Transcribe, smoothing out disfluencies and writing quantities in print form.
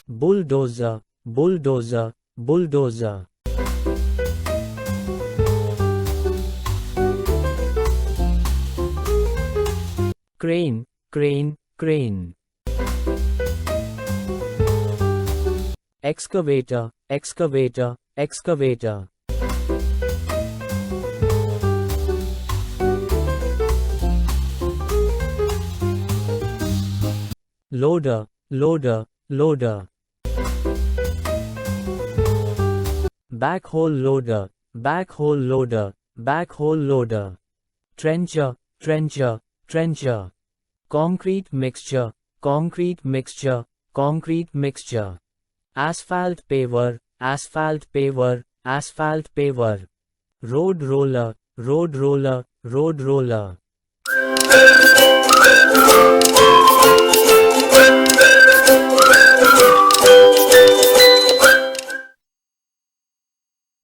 bulldozer, bulldozer, bulldozer. Crane, crane, crane. Excavator, excavator, excavator. Loader, loader, loader. Backhoe loader, backhoe loader, backhoe loader. Trencher, trencher, trencher. Concrete mixture, concrete mixture, concrete mixture. Asphalt paver, asphalt paver, asphalt paver. Road roller, road roller, road roller.